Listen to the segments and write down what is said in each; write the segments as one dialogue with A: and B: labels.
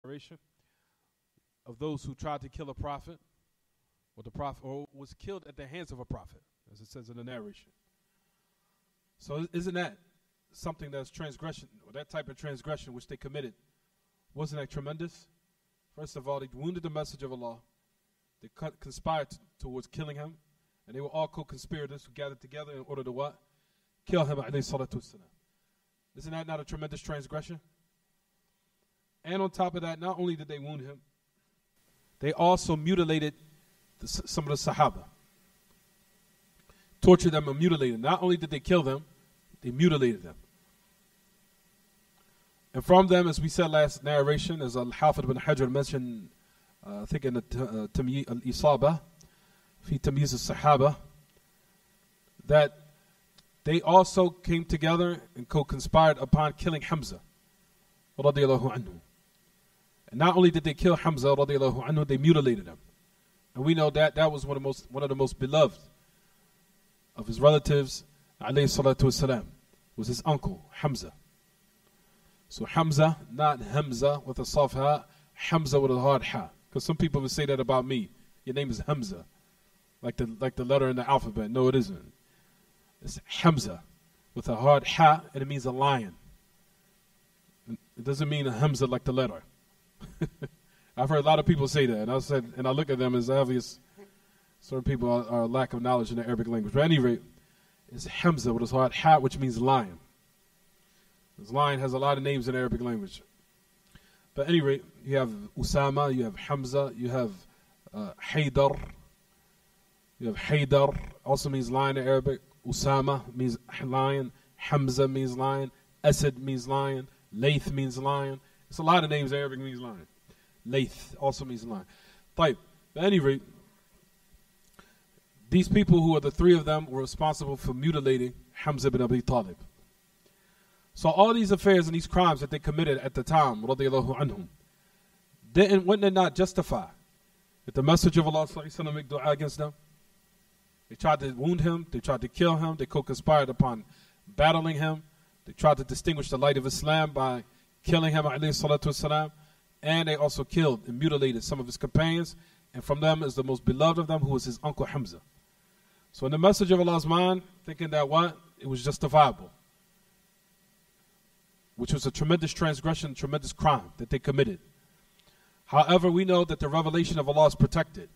A: narration of those who tried to kill a prophet, or was killed at the hands of a prophet, as it says in the narration. So isn't that something that's transgression, or that type of transgression which they committed? Wasn't that tremendous? First of all, they wounded the message of Allah. They conspired towards killing him, and they were all co-conspirators who gathered together in order to what? Kill him, alayhi salatu wassalam. Isn't that not a tremendous transgression? And on top of that, not only did they wound him, they also mutilated some of the Sahaba. Tortured them and mutilated them. Not only did they kill them, they mutilated them. And from them, as we said last narration, as Al-Hafid ibn Hajar mentioned, I think in the Al-Isaba, fi Tamyiz al-Sahaba, that they also came together and co-conspired upon killing Hamzah, radiyallahu anhu. And not only did they kill Hamzah, radiyallahu anhu, they mutilated him. And we know that that was one of the most beloved of his relatives, alayhi salatu wasalam, was his uncle, Hamzah. So Hamzah, not Hamza with a soft ha, Hamzah with a hard ha. Because some people would say that about me. Your name is Hamzah, like the letter in the alphabet. No, it isn't. It's Hamzah with a hard ha, and it means a lion. It doesn't mean a Hamzah like the letter. I've heard a lot of people say that, and I look at them as obvious. Certain people are a lack of knowledge in the Arabic language. But at any rate, it's Hamzah with a hard ha, which means lion. This lion has a lot of names in the Arabic language. But at any rate, you have Usama, you have Hamzah, you have Haydar. You have Haydar, also means lion in Arabic. Usama means lion. Hamzah means lion. Asad means lion. Layth means lion. It's a lot of names in Arabic means lion. Layth also means lion. But at any rate, these people who are the three of them were responsible for mutilating Hamzah bin Abi Talib. So all these affairs and these crimes that they committed at the time, radiyallahu anhum, wouldn't it not justify that the message of Allah sallallahu make dua against them? They tried to wound him, they tried to kill him, they co-conspired upon battling him, they tried to distinguish the light of Islam by killing him, alayhi salatu wasalam, and they also killed and mutilated some of his companions, and from them is the most beloved of them, who was his uncle Hamzah. So in the message of Allah's mind, thinking that what? It was justifiable, which was a tremendous transgression, tremendous crime that they committed. However, we know that the revelation of Allah is protected.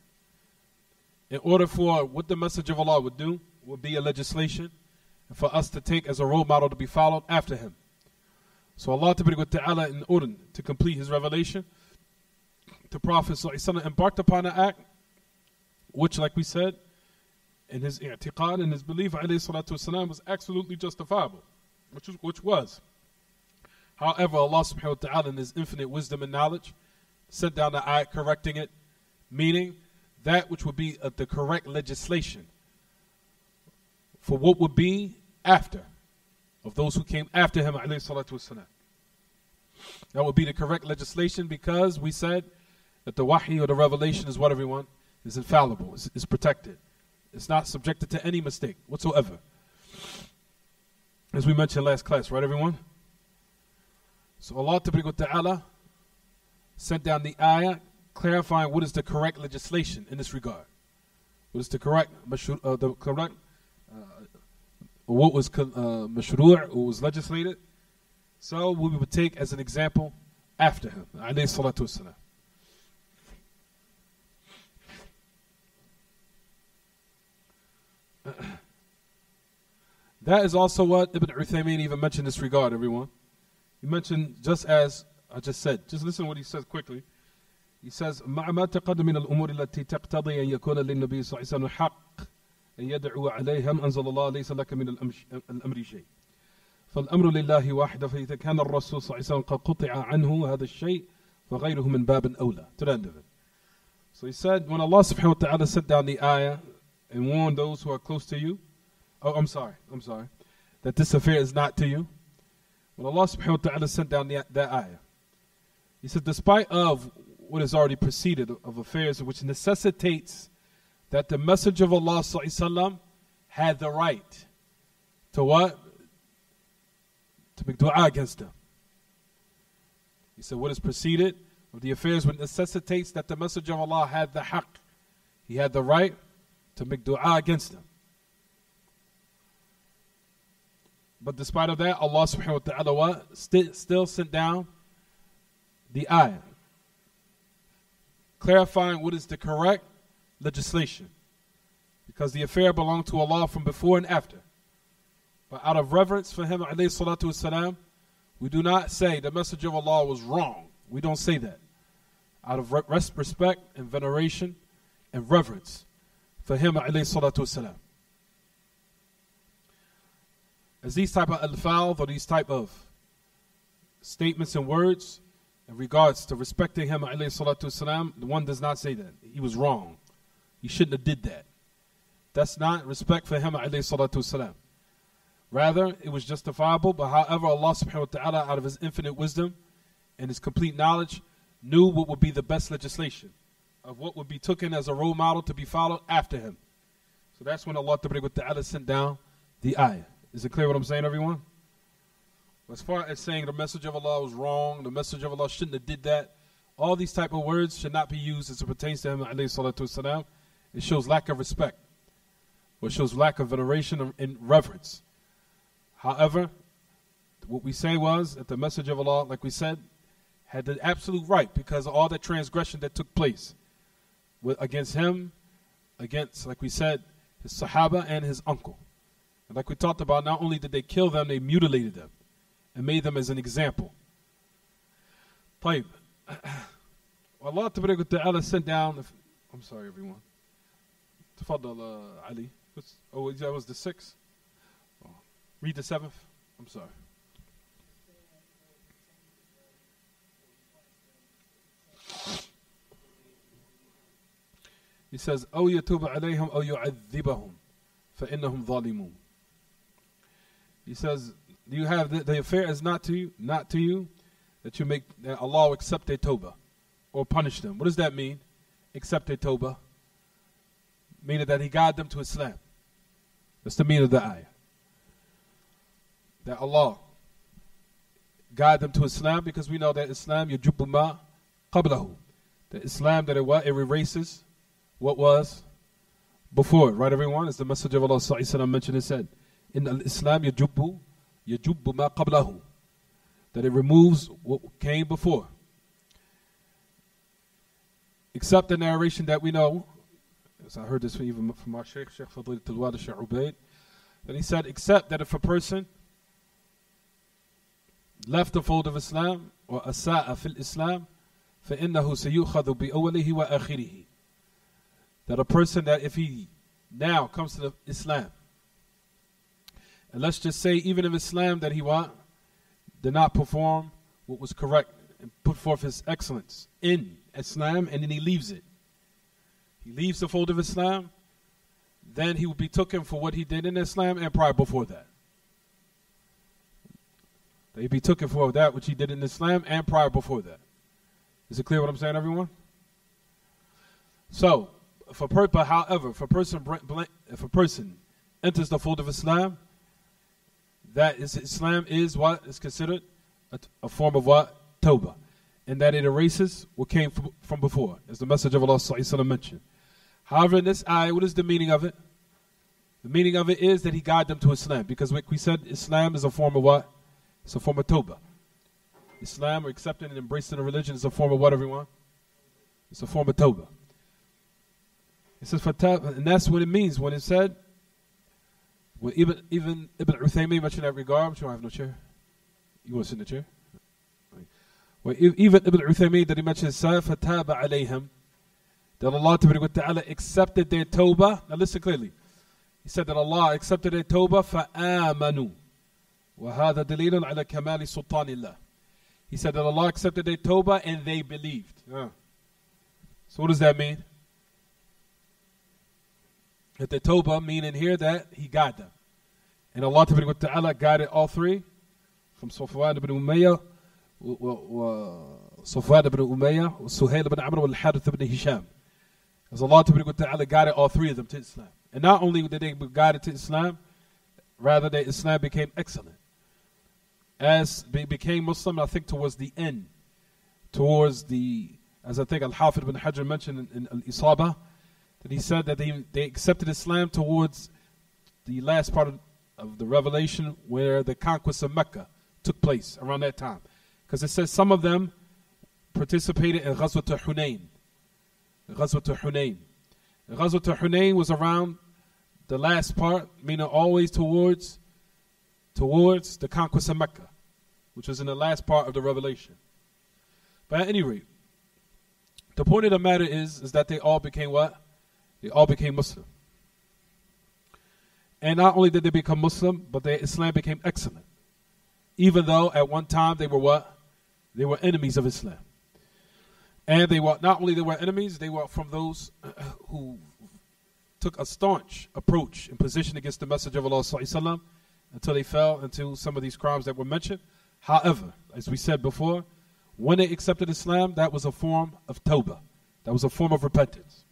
A: In order for what the message of Allah would do, would be a legislation, and for us to take as a role model to be followed after him. So Allah Ta'ala, in order to complete his revelation, the Prophet ﷺ embarked upon an act, which, like we said, in his i'tiqad, in his belief, ﷺ, was absolutely justifiable, which was. However, Allah subhanahu wa ta'ala, in his infinite wisdom and knowledge, set down the ayat correcting it, meaning that which would be the correct legislation for what would be after, of those who came after him, alayhi salatu wasalam. That would be the correct legislation, because we said that the wahi, or the revelation, is what, everyone? Is infallible, is protected. It's not subjected to any mistake whatsoever. As we mentioned last class, right, everyone? So Allah Ta'ala sent down the ayah clarifying what is the correct legislation in this regard. What is the correct, what was mashru', what was legislated. So we would take as an example after him, alayhi salatu wasalam. That is also what Ibn Uthaymeen even mentioned in this regard, everyone. He mentioned, just as I just said, just listen to what he says quickly. He says, مع ما تقدم من الأمور التي تقتضي أن يكون للنبي صلى الله عليه وسلم حق أن يدعو عليها ما أنزل الله ليس لك من الأمر شيء. فالأمر لله واحد، فإذا كان الرسول صلى الله عليه وسلم قد قطع عنه هذا الشيء فغيره من باب أولى. To the end of it. So he said, when Allah subhanahu wa ta'ala set down the ayah and warned those who are close to you, I'm sorry, that this affair is not to you. When Allah subhanahu wa ta'ala sent down that ayah, he said, despite of what is already preceded of affairs which necessitates that the Messenger of Allah sallallahu alaihi wasallam had the right to what? To make dua against them. He said, what is preceded of the affairs which necessitates that the Messenger of Allah had the haqq. He had the right to make dua against them. But despite of that, Allah subhanahu wa ta'ala still sent down the ayah, clarifying what is the correct legislation. Because the affair belonged to Allah from before and after. But out of reverence for Him, alayhi salatu wasalam, we do not say the Messenger of Allah was wrong. We don't say that. Out of respect and veneration and reverence for Him, alayhi salatu wasalam. As these type of alfaz or these type of statements and words in regards to respecting Him, alayhi salatu wasalam, the one does not say that. He was wrong. He shouldn't have did that. That's not respect for Him, alayhi salatu wasalam. Rather, it was justifiable, but however, Allah subhanahu wa ta'ala, out of His infinite wisdom and His complete knowledge, knew what would be the best legislation of what would be taken as a role model to be followed after Him. So that's when Allah ta'ala sent down the ayah. Is it clear what I'm saying, everyone? As far as saying the Messenger of Allah was wrong, the Messenger of Allah shouldn't have did that, all these type of words should not be used as it pertains to Him, alayhi salatu wasalam. It shows lack of respect, or it shows lack of veneration and reverence. However, what we say was that the Messenger of Allah, like we said, had the absolute right, because of all the transgression that took place against him, against, like we said, his Sahaba and his uncle. And like we talked about, not only did they kill them, they mutilated them and made them as an example. طيب. Allah Ta'ala sent down, I'm sorry everyone. Tafadal Ali. Oh, that was the 6th? Oh. Read the 7th. I'm sorry. He says, أو يتوب عليهم أو يعذبهم فإنهم ظالمون. He says, you have the affair is not to you that you make that Allah will accept their tawbah or punish them. What does that mean? Accept their tawbah, meaning that He guide them to Islam. That's the meaning of the ayah. That Allah guide them to Islam, because we know that Islam yajubbu ma qablahu. That Islam, that it erases what was before it. Right, everyone? As the Messenger of Allah sallallahu alaihi wasallam mentioned and said, in Islam yajubbu ma qablahu. That it removes what came before. Except the narration that we know, as I heard this even from our Shaykh Fadilat al-Wadi Shaykh Ubaid, that he said, except that if a person left the fold of Islam, or asa'a fil Islam, فَإِنَّهُ سَيُؤْخَذُ بِأَوَّلِهِ وَآخِرِهِ. That a person that if he now comes to the Islam, and let's just say even in Islam that he did not perform what was correct and put forth his excellence in Islam, and then he leaves it. He leaves the fold of Islam, then he will be taken for what he did in Islam and prior before that. He'd be taken for that which he did in Islam and prior before that. Is it clear what I'm saying, everyone? So, if a person enters the fold of Islam, that is, Islam is what is considered a form of what? Tawbah. And that it erases what came from before, as the Messenger of Allah sallallahu alaihi wasallam mentioned. However, in this ayah, what is the meaning of it? The meaning of it is that He guided them to Islam, because we said Islam is a form of what? It's a form of tawbah. Islam, or accepting and embracing the religion, is a form of what, everyone? It's a form of tawbah. It says, and that's what it means when it said, well, even Ibn Uthaymeen mentioned that regard. I'm sure I have no chair. You want to sit in the chair? Well, even Ibn Uthaymeen, that he mentioned, فَتَابَ عَلَيْهِمْ, that Allah Ta'ala accepted their tawbah. Now listen clearly. He said that Allah accepted their tawbah, فَآمَنُوا. وَهَذَا دَلِيلٌ عَلَى كَمَالِ سُلْطَانِ اللَّهِ. He said that Allah accepted their tawbah and they believed. So what does that mean? That the tawbah meaning here that He guided them. And Allah Ta'ala guided all three, from Safwan ibn Umayyah, Safwan ibn Umayyah, Suhail ibn Amr, and Al-Harith ibn Hisham. As Allah Ta'ala guided all three of them to Islam. And not only did they be guided to Islam, rather that Islam became excellent. As they became Muslim, I think towards the end, towards as I think Al-Hafid ibn Hajar mentioned in Al-Isaba, that he said that they accepted Islam towards the last part of the revelation where the conquest of Mecca took place around that time. Because it says some of them participated in Ghazwat Hunayn. Ghazwat Hunayn. Ghazwat Hunayn was around the last part, meaning always towards the conquest of Mecca, which was in the last part of the revelation. But at any rate, the point of the matter is that they all became what? They all became Muslim. And not only did they become Muslim, but their Islam became excellent. Even though at one time they were what? They were enemies of Islam. And they were not only they were enemies, they were from those who took a staunch approach and position against the Messenger of Allah ﷺ until they fell into some of these crimes that were mentioned. However, as we said before, when they accepted Islam, that was a form of tawbah. That was a form of repentance.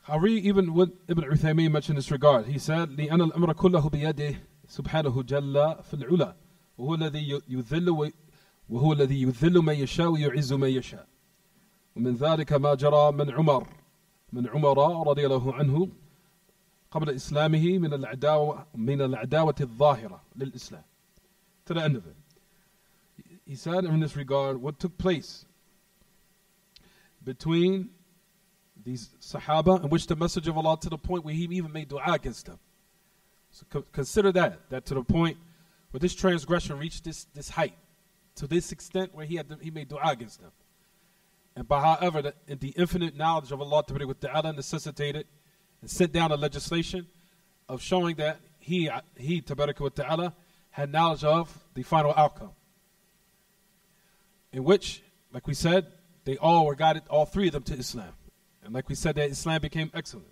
A: I'll read even what Ibn Uthaymeen mentioned in this regard. He said, لِأَنَّ الْأَمْرَ كُلَّهُ بِيَدِهِ سُبْحَانَهُ جَلَّ فِي الْعُلَى وهو الذي يذل من يشاء ويعز من يشاء ومن ذلك ما جرى من عمر رضي الله عنه قبل إسلامه من العداوة الظاهرة للإسلام. To the end of it. He said in this regard, what took place between these Sahaba, in which the Messenger of Allah, to the point where he even made dua against them. So consider that to the point where this transgression reached this height, to this extent where he made dua against them. And by however, the infinite knowledge of Allah Ta'ala necessitated and sent down a legislation of showing that he Ta'ala had knowledge of the final outcome. In which, like we said, they all were guided, all three of them, to Islam. And like we said, that Islam became excellent.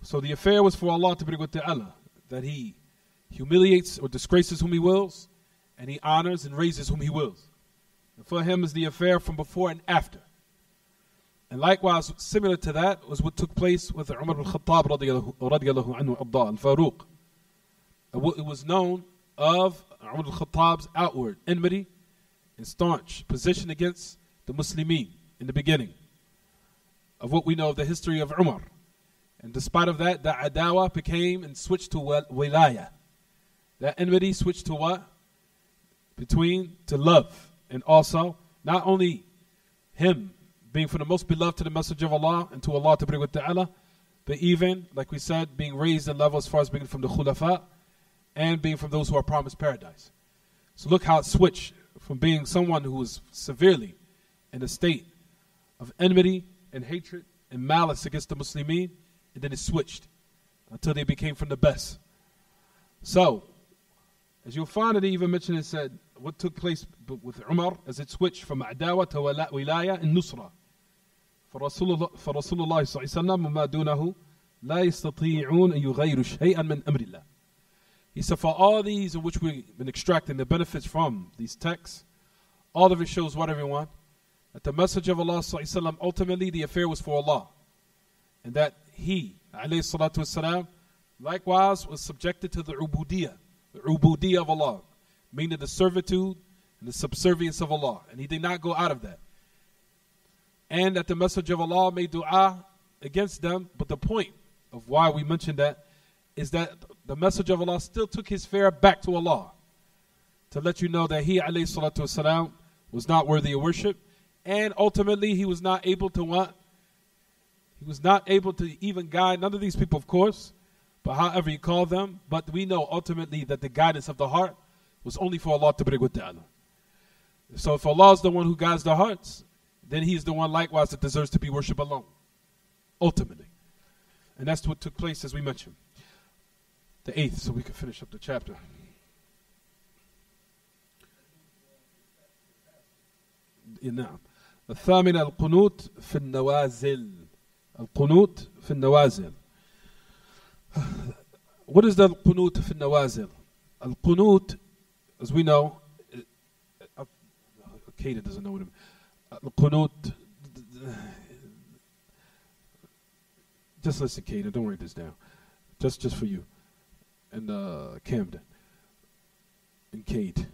A: So the affair was for Allah Ta'ala, that He humiliates or disgraces whom He wills, and He honors and raises whom He wills. And for Him is the affair from before and after. And likewise, similar to that was what took place with Umar al-Khattab radiyallahu anhu al-Faruq. It was known of Umar al-Khattab's outward enmity and staunch position against the Muslimin in the beginning of what we know of the history of Umar. And despite of that, the adawa became and switched to wilaya. That enmity switched to what? To love. And also, not only him being from the most beloved to the Messenger of Allah and to Allah Ta'ala, but even, like we said, being raised in level as far as being from the khulafa and being from those who are promised paradise. So look how it switched from being someone who was severely in a state of enmity and hatred and malice against the Muslimin, and then it switched until they became from the best. So, as you'll find that he even mentioned, it said what took place with Umar as it switched from adawa to wilaya and nusra. فَرَسُولُ اللَّهِ صَلَّى اللَّهُ عَلَيْهِ وَسَلَّمَ وَمَا دُونَهُ لَا يَسْتَطِيعُونَ أَن يُغَيِّرُوا شَيْئًا مِنْ أَمْرِ اللَّهِ. He said, for all these in which we've been extracting the benefits from these texts, all of it shows what, everyone? That the Messenger of Allah ﷺ, ultimately the affair was for Allah. And that he, ﷺ, likewise was subjected to the ubudiyah of Allah, meaning the servitude and the subservience of Allah. And he did not go out of that. And that the Messenger of Allah made dua against them. But the point of why we mentioned that is that the Messenger of Allah still took his fare back to Allah to let you know that he, ﷺ, was not worthy of worship. And ultimately, he was not able to what? He was not able to even guide none of these people, of course, but however you call them. But we know ultimately that the guidance of the heart was only for Allah Ta'ala. So if Allah is the one who guides the hearts, then he is the one likewise that deserves to be worshipped alone, ultimately. And that's what took place, as we mentioned. The 8th, so we can finish up the chapter. نعم. الثامن القنوت في النوازل. القنوت في النوازل. What is the qunut في النوازل? Al-qunut, as we know, Kate doesn't know what it means. Al-qunut, just listen, Kate, don't write this down. Just for you. And Camden. And Kate.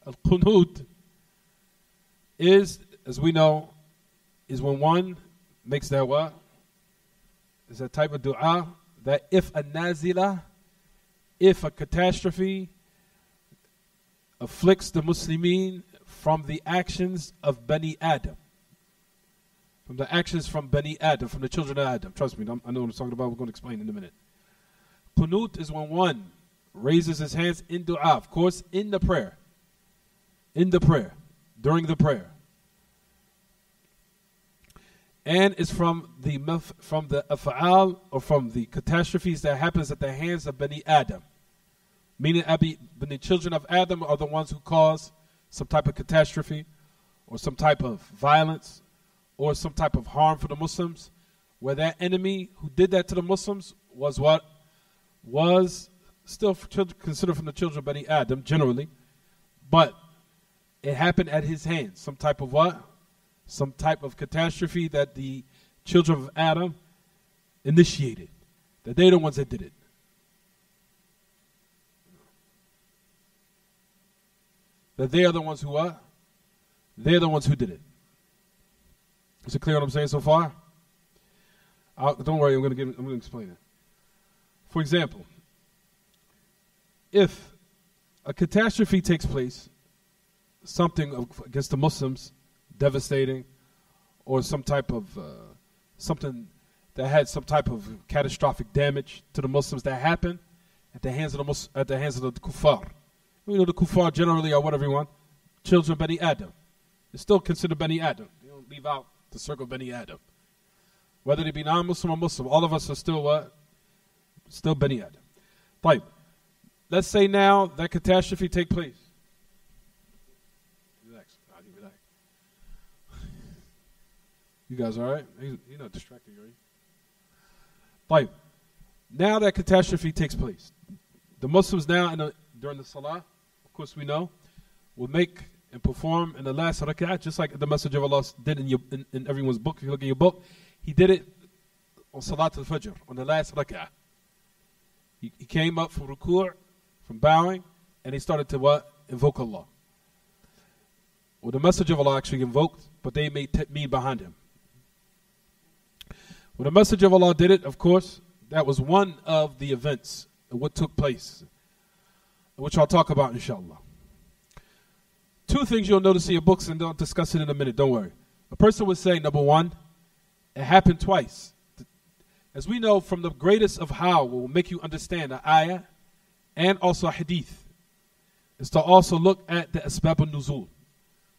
A: Al-Qunut is, as we know, is when one makes that what? It's a type of dua that if a nazila, if a catastrophe afflicts the Muslimin from the actions of Bani Adam, from the actions from Bani Adam, from the children of Adam. Trust me, I know what I'm talking about. We're going to explain in a minute. Qunut is when one raises his hands in dua, of course, in the prayer, during the prayer. And it's from the af'al, or from the catastrophes that happens at the hands of Bani Adam. Meaning the children of Adam are the ones who cause some type of catastrophe or some type of violence or some type of harm for the Muslims, where that enemy who did that to the Muslims was what? Was still considered from the children of Bani Adam, generally, but it happened at his hands. Some type of what? Some type of catastrophe that the children of Adam initiated. That they're the ones that did it. That they are the ones who are? They're the ones who did it. Is it clear what I'm saying so far? Don't worry, I'm going to explain it. For example, if a catastrophe takes place, something against the Muslims, devastating, or some type of something that had some type of catastrophic damage to the Muslims that happened at the hands of the kuffar. You know, the kuffar generally are what, everyone? Children of Bani Adam. They're still considered Bani Adam. They don't leave out the circle of Bani Adam. Whether they be non-Muslim or Muslim, all of us are still what? Still Bani Adam. Right. Let's say now that catastrophe take place. Relax. Relax. You guys all right? You're not distracted, are you? Right. Now that catastrophe takes place. The Muslims now, during the salah, of course we know, will make and perform in the last rak'ah, just like the Messenger of Allah did in everyone's book. If you look in your book, he did it on Salat al-Fajr, on the last rak'ah. He came up from ruku', from bowing, and he started to what? Invoke Allah. Well, the Messenger of Allah actually invoked, but they made ta'meen behind him. When the Messenger of Allah did it, of course, that was one of the events of what took place, which I'll talk about, inshallah. Two things you'll notice in your books, and I'll discuss it in a minute, don't worry. A person would say, number one, it happened twice. As we know, from the greatest of how will make you understand the ayah and also a hadith, is to also look at the asbab al-nuzul,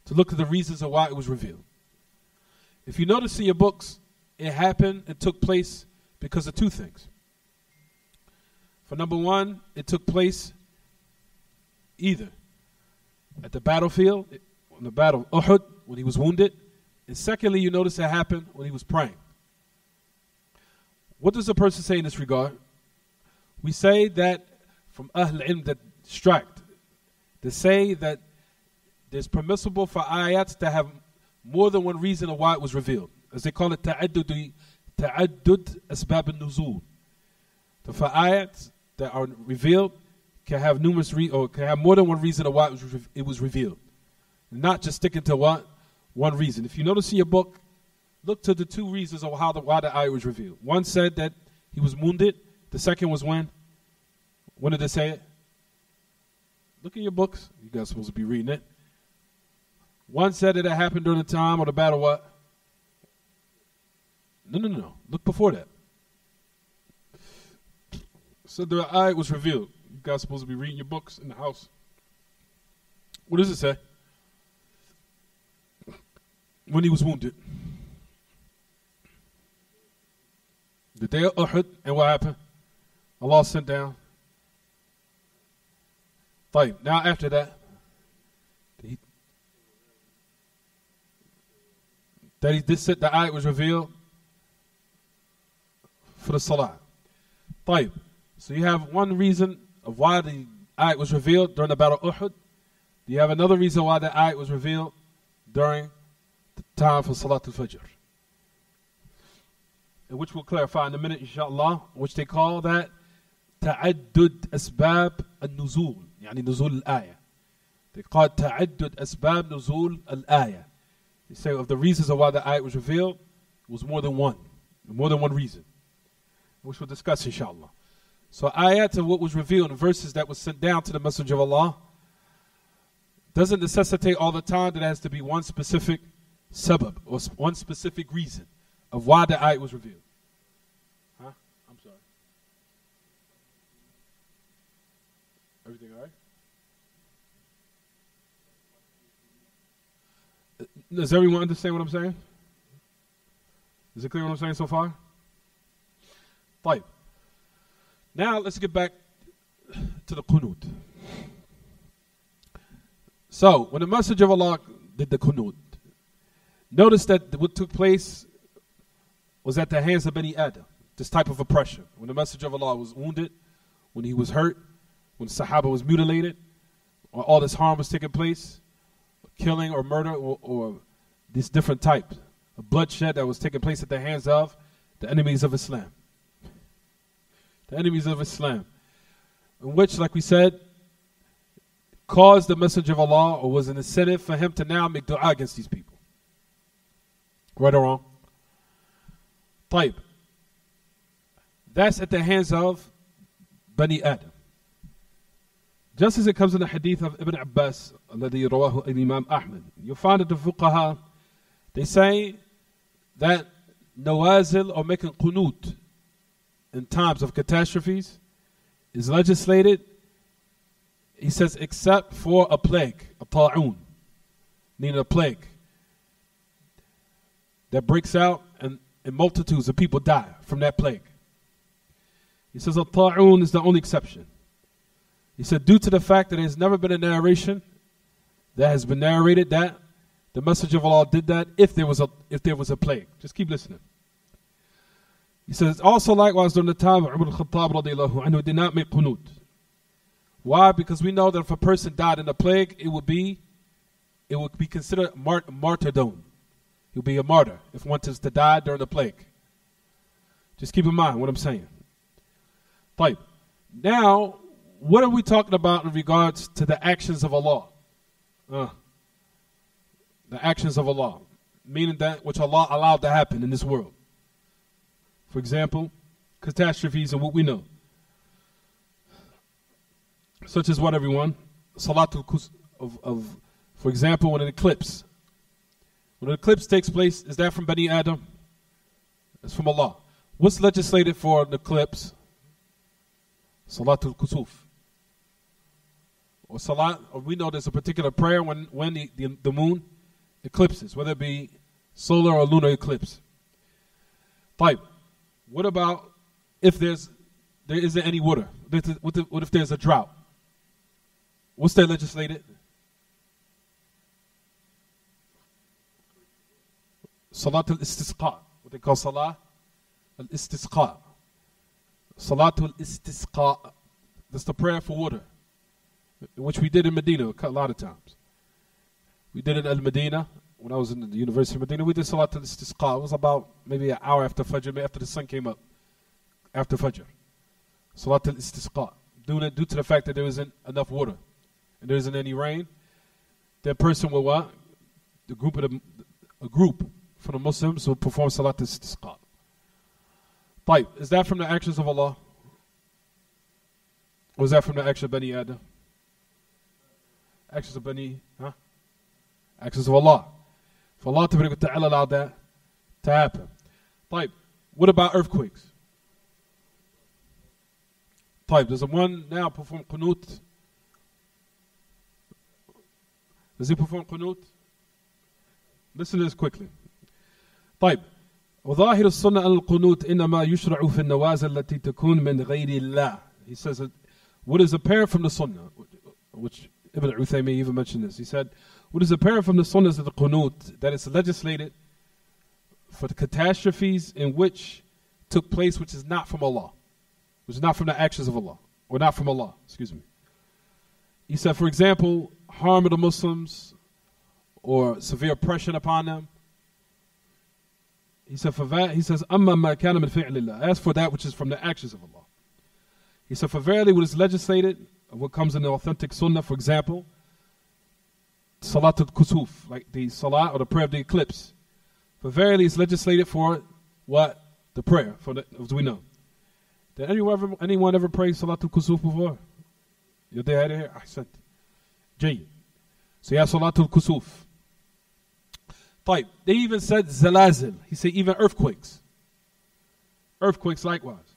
A: to look at the reasons of why it was revealed. If you notice in your books, it happened and took place because of two things. For number one, it took place either at the battlefield, on the battle of Uhud, when he was wounded, and secondly, you notice it happened when he was praying. What does a person say in this regard? We say that from Ahl Ilm that distract, they say that there's permissible for ayats to have more than one reason of why it was revealed. As they call it, ta'addud asbab al-nuzul. For ayats that are revealed can have numerous or can have more than one reason of why it was revealed. Not just sticking to what? One reason. If you notice in your book, look to the two reasons of why the ayah was revealed. One said that he was wounded. The second was when? When did they say it? Look in your books. You guys are supposed to be reading it. One said that it happened during the time of the battle what? No. Look before that. So the ayah was revealed. You guys are supposed to be reading your books in the house. What does it say? When he was wounded. The day of Uhud, and what happened? Allah sent down. Now after that, the ayat was revealed for the salah. So you have one reason of why the ayat was revealed during the battle of Uhud. You have another reason why the ayat was revealed during the time for Salat al-Fajr, which we'll clarify in a minute, inshallah, which they call that ta'addud asbab al-nuzul, yani nuzul al-ayah. They call it ta'addud asbab nuzul al-ayah. They say of the reasons of why the ayat was revealed, it was more than one reason, which we'll discuss inshallah. So ayats of what was revealed, verses that was sent down to the Messenger of Allah, doesn't necessitate all the time that it has to be one specific sabab, or one specific reason of why the ayat was revealed. Huh? I'm sorry. Everything all right? Does everyone understand what I'm saying? Is it clear what I'm saying so far? Fine. Now let's get back to the qunut. So when the Messenger of Allah did the qunut, notice that what took place was at the hands of Bani Adam, this type of oppression. When the Messenger of Allah was wounded, when he was hurt, when the Sahaba was mutilated, or all this harm was taking place, killing or murder or this different type of bloodshed that was taking place at the hands of the enemies of Islam. The enemies of Islam, in which, like we said, caused the Messenger of Allah, or was an incentive for him to now make dua against these people. Right or wrong? Taib. That's at the hands of Bani Adam. Just as it comes in the hadith of Ibn Abbas, الذي رواه Imam Ahmad, you'll find that the fuqaha, they say that nawazil, or making qunut in times of catastrophes, is legislated, he says, except for a plague, a ta'un, meaning a plague that breaks out and multitudes of people die from that plague. He says a ta'un is the only exception. He said, due to the fact that there's never been a narration that has been narrated that the Messenger of Allah did that if there was a plague. Just keep listening. He says, also likewise during the time of Umar al-Khattab radiallahu anhu, did not make qunut. Why? Because we know that if a person died in a plague, it would be considered martyrdom. He would be a martyr if one was to die during the plague. Just keep in mind what I'm saying. Right. Now, what are we talking about in regards to the actions of Allah? The actions of Allah, meaning that which Allah allowed to happen in this world. For example, catastrophes and what we know. Such as what, everyone? Salatul for example, when an eclipse. When an eclipse takes place, is that from Bani Adam? It's from Allah. What's legislated for an eclipse? Salatul Kusuf. Or salat, or we know there's a particular prayer when the moon eclipses, whether it be solar or lunar eclipse. Type. What about if there isn't any water? What if there's a drought? What's that legislated? Salat al-Istisqa. What they call Salah al-Istisqa. Salat al-Istisqa. That's the prayer for water, which we did in Medina a lot of times. We did it in Al-Medina. When I was in the University of Medina, we did Salat al-Istisqa. It was about maybe an hour after Fajr, after the sun came up. After Fajr. Salat al-Istisqa. Due to the fact that there isn't enough water and there isn't any rain, that person will what? A group from the Muslims will perform Salat al-Istisqa. Taib. Is that from the actions of Allah? Or is that from the actions of Bani Adam? Actions of Bani, actions of Allah. For Allah to allow that to happen. Taib. What about earthquakes? Taib. Does one now perform qunut? Does he perform qunut? Listen to this quickly. طيب وظاهر السنة أن القنوت إنما يشرع في النوازل التي تكون من غير الله. He says that what is apparent from the Sunnah, which Ibn Uthaymi even mentioned this. He said, what is apparent from the Sunnah is that the qunut, that it's legislated for the catastrophes in which took place, which is not from Allah, which is not from the actions of Allah, or not from Allah, excuse me. He said, for example, harm of the Muslims or severe oppression upon them. He said, for that, he says, أَمَّا مَا كَانَ مِنْ فِعْلِ اللَّهِ. As for that which is from the actions of Allah. He said, for verily what is legislated, what comes in the authentic sunnah, for example, Salatul Kusuf, like the Salah or the prayer of the eclipse. For verily it's legislated for what? The prayer, for the, as we know. Did anyone ever pray Salatul Kusuf before? You had it here? Ahsant. Jay. So you have Salatul Kusuf. Type. They even said Zalazil. He said even earthquakes. Earthquakes likewise.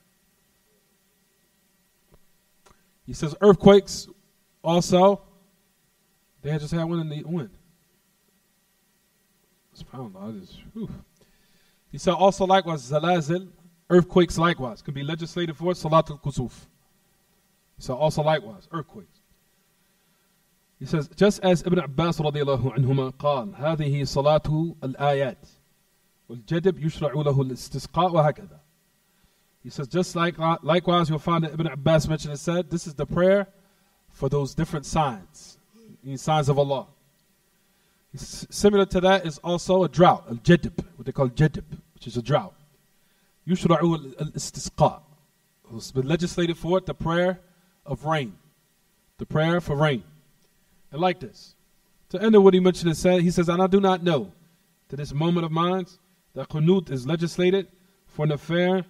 A: He says earthquakes also. They had just had one in the wind. He said also likewise Zalazil. Earthquakes likewise. Could be legislated for Salatul Kusuf. He said also likewise earthquakes. He says, just as Ibn Abbas radiallahu anhuma قال هذه صلاة الآيات والجدب يشرع له الاستسقاء وهكذا. He says, just likewise you'll find that Ibn Abbas mentioned and said, this is the prayer for those different signs, the signs of Allah. Similar to that is also a drought, al-jadib, what they call jadib, which is a drought. يشرع الاستسقاء. It's been legislated for it, the prayer of rain. The prayer for rain. And like this. To end of what he mentioned and said, he says, and I do not know to this moment of mine that qunut is legislated for an affair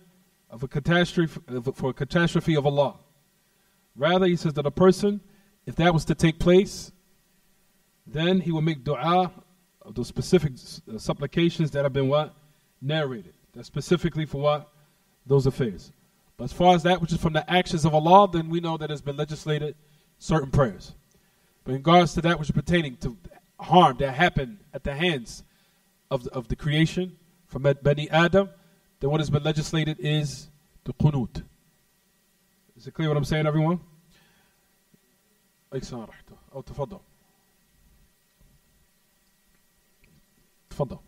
A: of a catastrophe, for a catastrophe of Allah. Rather, he says that a person, if that was to take place, then he will make dua of those specific supplications that have been what? Narrated. That's specifically for what? Those affairs. But as far as that which is from the actions of Allah, then we know that it's been legislated certain prayers. But in regards to that which is pertaining to harm that happened at the hands of the creation from Bani Adam, then what has been legislated is the qunut. Is it clear what I'm saying, everyone? أو تفضل. تفضل.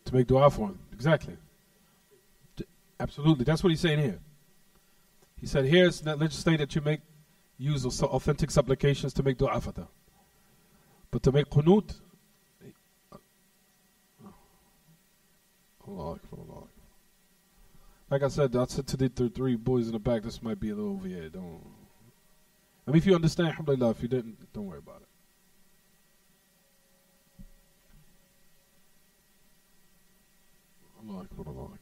A: To make dua for him. Exactly. Absolutely. That's what he's saying here. He said here it's not legislated that you make use of authentic supplications to make dua for them. But to make qunut, Allah Akbar, Allah Akbar. Like I said to the three boys in the back, this might be a little over here. Don't. I mean, if you understand, alhamdulillah. If you didn't, don't worry about it. Allah Akbar, Allah Akbar.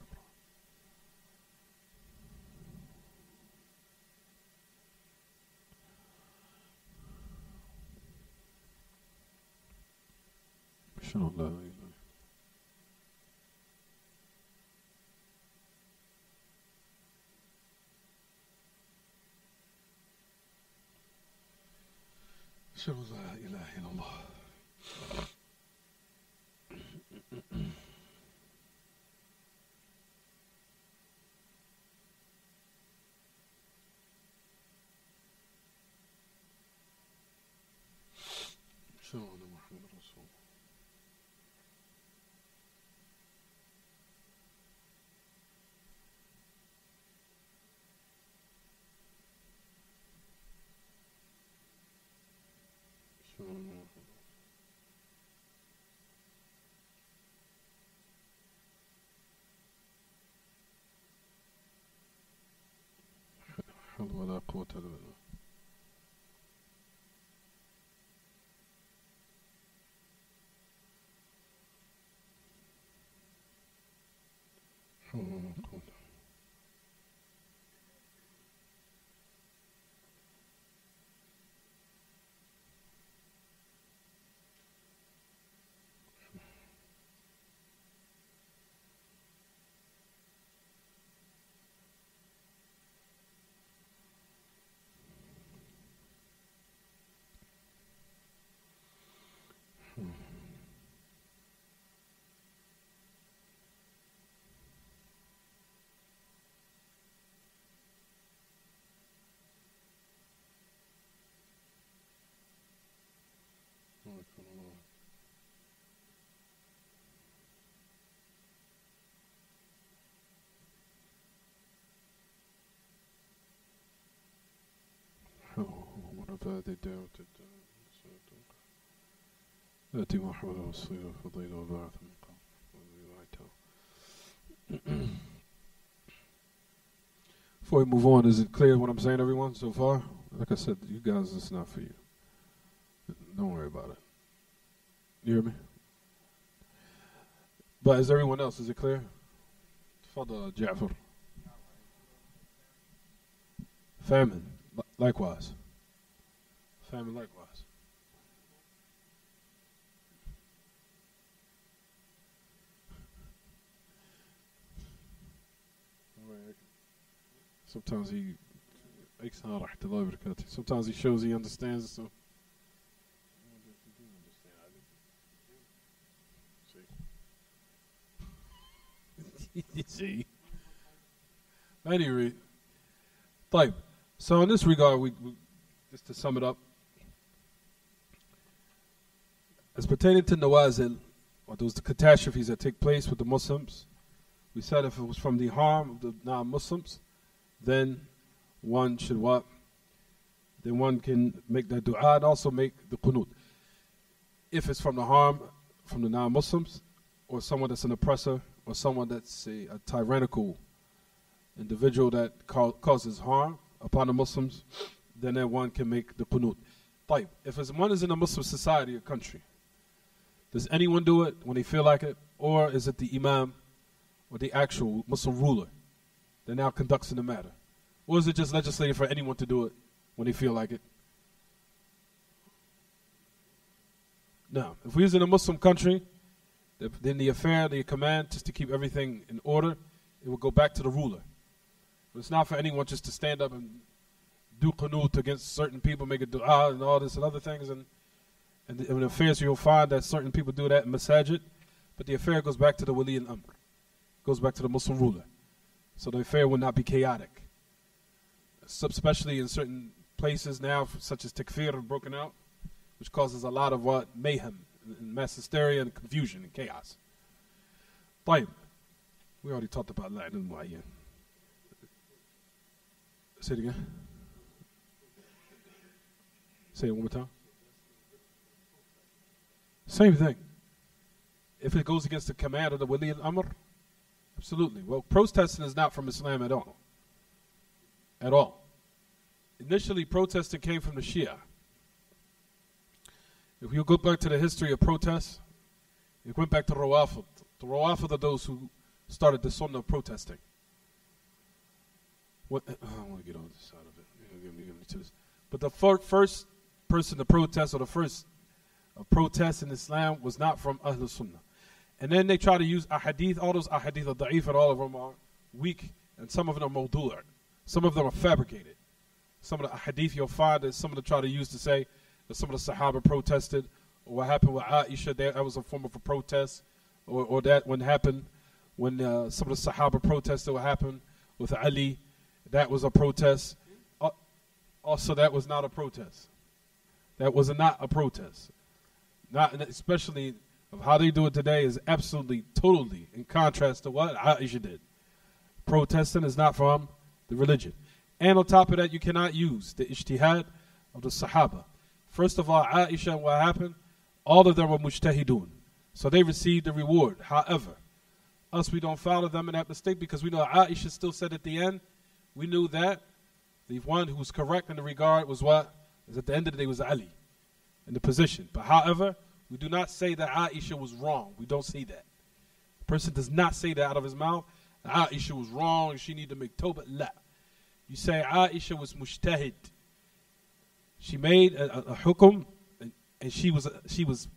A: Inshallah. Inshallah, la ilaha illallah. ولا قوة إلا بالله. Whatever they do, آتي محمد والصيغة والفضيلة والبعث من قبل. Before we move on, is it clear what I'm saying, everyone, so far? Like I said, you guys, it's not for you. Don't worry about it. You hear me? But is everyone else, is it clear? Tafadal, Ja'far. Famine, likewise. Famine, likewise. Sometimes he sometimes he shows he understands. So you see. Anyway, طيب. So in this regard, we just to sum it up, as pertaining to Nawazil, or those the catastrophes that take place with the Muslims, we said if it was from the harm of the non-Muslims, then one should what? Then one can make that dua and also make the qunut. If it's from the harm from the non-Muslims, or someone that's an oppressor, or someone that's a tyrannical individual that causes harm upon the Muslims, then that one can make the qunut. If one is in a Muslim society or country, does anyone do it when they feel like it? Or is it the imam or the actual Muslim ruler that now conducts in the matter? Or is it just legislated for anyone to do it when they feel like it? Now, if we was in a Muslim country, then the affair, the command, just to keep everything in order, it would go back to the ruler. But it's not for anyone just to stand up and do qunut against certain people, make a dua and all this and other things. And in affairs, you'll find that certain people do that in masajid, but the affair goes back to the wali al-amr, goes back to the Muslim ruler. So the affair will not be chaotic. Especially in certain places now, such as takfir have broken out, which causes a lot of mayhem and mass hysteria and confusion and chaos. We already talked about La'n al-Mu'ayyan. Say it again. Say it one more time. Same thing. If it goes against the command of the Wali al-Amr, absolutely. Well, protesting is not from Islam at all. At all. Initially, protesting came from the Shia. If you go back to the history of protests, it went back to Rawafid. The Rawafid are those who started the sunnah of protesting. I don't want to get on this side of it. But the first person to protest, or the first protest in Islam, was not from Ahlul Sunnah. And then they try to use ahadith. All those ahadith are da'if, and all of them are weak, and some of them are mawdu'. Some of them are fabricated. Some of the ahadith you'll find that some of them try to use to say that some of the Sahaba protested, or what happened with Aisha, that was a form of a protest, or that when happened, when some of the Sahaba protested, what happened with Ali, that was a protest. Also, that was not a protest. That was not a protest. Not especially of how they do it today is absolutely, totally in contrast to what Aisha did. Protesting is not from the religion. And on top of that, you cannot use the ijtihad of the Sahaba. First of all, Aisha, what happened? All of them were mujtahidun. So they received the reward. However, us, we don't follow them in that mistake because we know Aisha still said at the end, we knew that the one who was correct in the regard was what? Is at the end of the day was Ali in the position. But however, we do not say that Aisha was wrong. We don't say that. A person does not say that out of his mouth. Aisha was wrong, she needed to make tawbah. La. You say Aisha was mujtahid. She made a hukum, and she was ahlul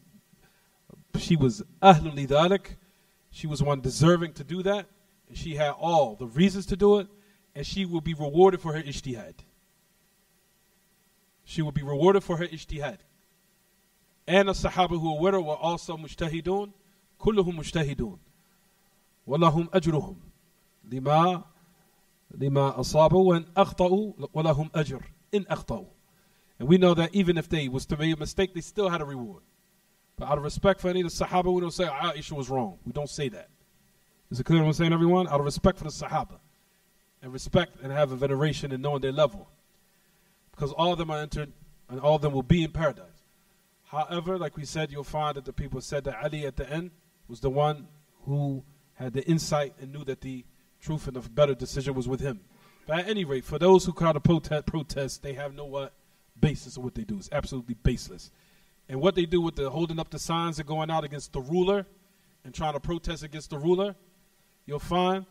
A: lidhalik. She was one deserving to do that, and she had all the reasons to do it, and she will be rewarded for her ijtihad. She will be rewarded for her ijtihad. And the Sahaba who were with her were also mujtahidun. Kulluhum mujtahidun. Walahum ajruhum. Lima asabu wa in akhta'u walahum ajr in akhta'u. And we know that even if they was to make a mistake, they still had a reward. But out of respect for any of the Sahaba, we don't say Aisha was wrong. We don't say that. Is it clear what I'm saying, everyone? Out of respect for the Sahaba. And respect and have a veneration and knowing their level. Because all of them are entered and all of them will be in paradise. However, like we said, you'll find that the people said that Ali at the end was the one who had the insight and knew that the truth and the better decision was with him. But at any rate, for those who kind of protest, they have no basis of what they do. It's absolutely baseless. And what they do with the holding up the signs and going out against the ruler and trying to protest against the ruler, you'll find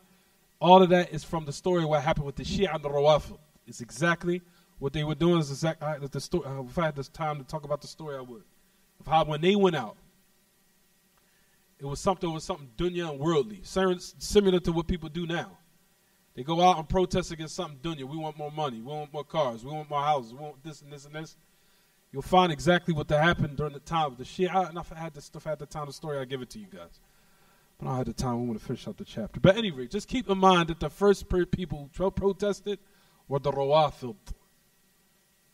A: all of that is from the story of what happened with the Shia and the Rawafid. It's exactly what they were doing. Is exactly the story. If I had this time to talk about the story, I would. Of how when they went out, it was something dunya and worldly, similar to what people do now. They go out and protest against something dunya. We want more money. We want more cars. We want more houses. We want this and this and this. You'll find exactly what that happened during the time of the Shia. And if I had the time of the story, I'll give it to you guys. But I don't have the time. We want to finish up the chapter. But anyway, just keep in mind that the first people who protested were the Rawafid.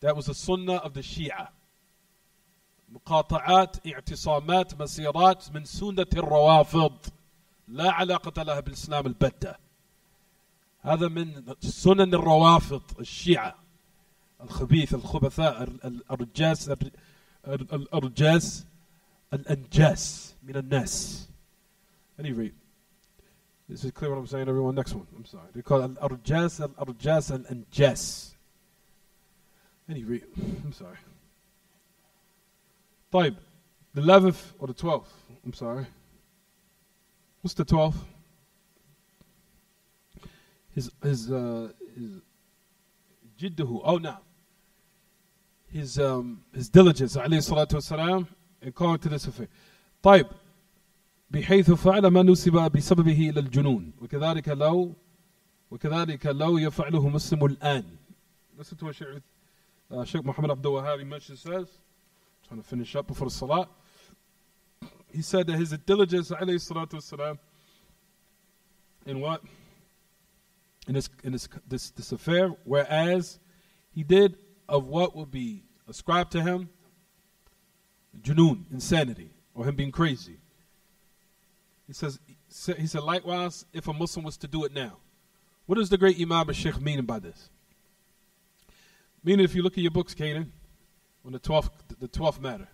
A: That was the sunnah of the Shia. مقاطعات اعتصامات مسيرات من سنة الروافض لا علاقة لها بالإسلام البتة. هذا من سنن الروافض الشيعة الخبيث الخبثاء الأرجاس الأنجاس من الناس. Anyway, this is clear what I'm saying, everyone. Next one. I'm sorry. They call it الأرجاس الأنجاس. Anyway, I'm sorry. طيب, the 11th or the 12th? I'm sorry. What's the 12th? His jidduhu. Oh, no. His diligence, alayhi salatu wasalam, in calling to this affair. طيب, بحيث فعل ما نسب بسببه إلى الجنون وكذلك لو يفعله مسلم الآن. Listen to what Sheikh Muhammad Abdul Wahhab mentioned, says, trying to finish up before the salat. He said that his diligence, alayhi salatu wasalam, in what? In this affair, whereas he did of what would be ascribed to him, junoon, insanity, or him being crazy. He said likewise, if a Muslim was to do it now. What does the great Imam al-Sheikh mean by this? Meaning, if you look at your books, Caden, on the 12th matter,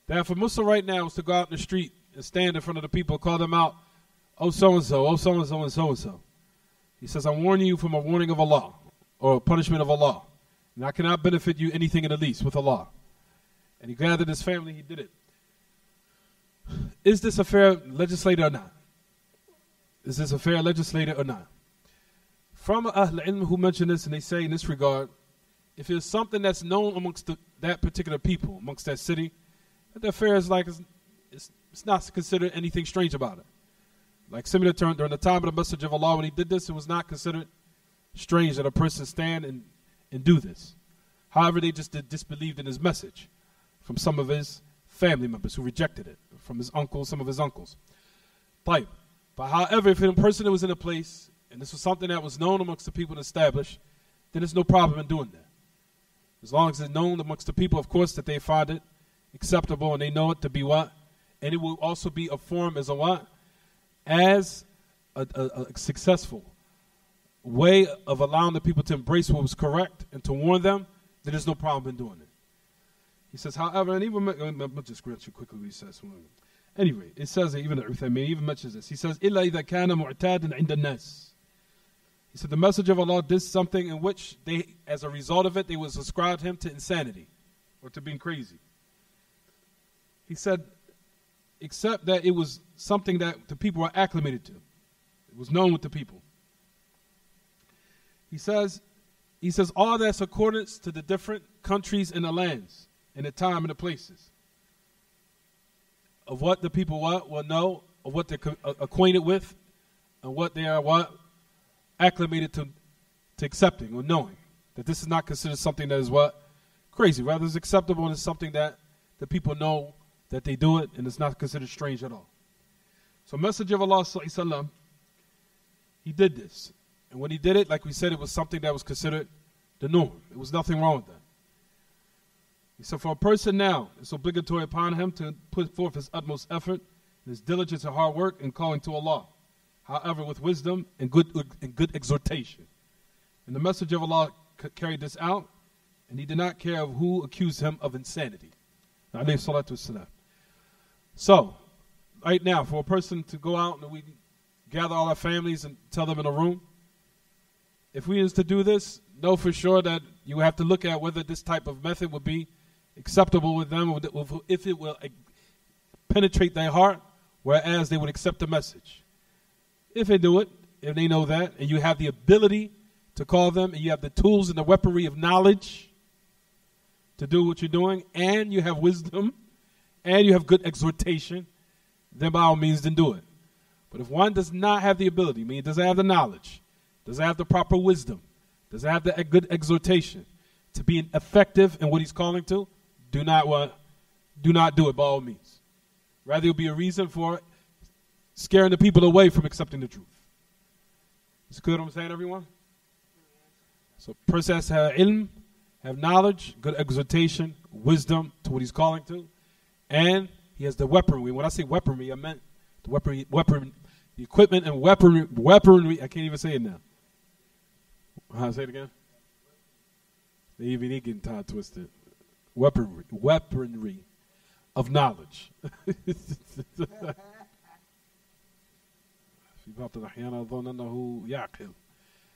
A: that if a Muslim right now was to go out in the street and stand in front of the people, call them out, oh so-and-so, oh so-and-so, and so-and-so. He says, I'm warning you from a warning of Allah, or a punishment of Allah. And I cannot benefit you anything in the least with Allah. And he gathered his family, he did it. Is this a fair legislator or not? Is this a fair legislator or not? From Ahl Ilm who mention this, and they say in this regard, if it's something that's known amongst that particular people, amongst that city, that the affair is like, it's not considered anything strange about it. Like similar to during the time of the Messenger of Allah, when he did this, it was not considered strange that a person stand and do this. However, they just disbelieved in his message from some of his family members who rejected it, from his uncles, some of his uncles. But however, if a person was in a place, and this was something that was known amongst the people and established, then there's no problem in doing that. As long as it's known amongst the people, of course, that they find it acceptable and they know it to be what? And it will also be a form as a what? As a successful way of allowing the people to embrace what was correct and to warn them, then there's no problem in doing it. He says, however, and even, I'll just read you quickly what he says. Anyway, it says, even mentions this. He says, إِلَّا إِذَا كَانَ مُعْتَادًا عِنْدَ النَّاسِ. He said, the Messenger of Allah did something in which they, as a result of it, they would ascribe him to insanity or to being crazy. He said, except that it was something that the people were acclimated to. It was known with the people. He says, all that's accordance to the different countries and the lands and the time and the places of what the people will know, of what they're acquainted with, and what they are acclimated to accepting or knowing. That this is not considered something that is crazy. Rather, it's acceptable and it's something that the people know that they do it, and it's not considered strange at all. So Messenger of Allah sallallahu alaihi wasallam, he did this. And when he did it, like we said, it was something that was considered the norm. There was nothing wrong with that. He said, for a person now, it's obligatory upon him to put forth his utmost effort, his diligence and hard work in calling to Allah. However, with wisdom and good exhortation. And the Messenger of Allah carried this out, and he did not care of who accused him of insanity. Alayhi salatu wassalam. So, right now, for a person to go out and we gather all our families and tell them in a room, if we is to do this, know for sure that you have to look at whether this type of method would be acceptable with them, if it will penetrate their heart, whereas they would accept the message. If they do it, if they know that, and you have the ability to call them, and you have the tools and the weaponry of knowledge to do what you're doing, and you have wisdom, and you have good exhortation, then by all means, then do it. But if one does not have the ability, meaning doesn't have the knowledge, doesn't have the proper wisdom, doesn't have the good exhortation to be effective in what he's calling to, do not do it by all means. Rather, it'll be a reason for scaring the people away from accepting the truth. Is it clear what I'm saying, everyone? So, person has to have ilm, have knowledge, good exhortation, wisdom to what he's calling to, and he has the weaponry. When I say weaponry, I meant the weapon, the equipment and weaponry. I can't even say it now. How say it again? Even he getting tied twisted. Weaponry of knowledge.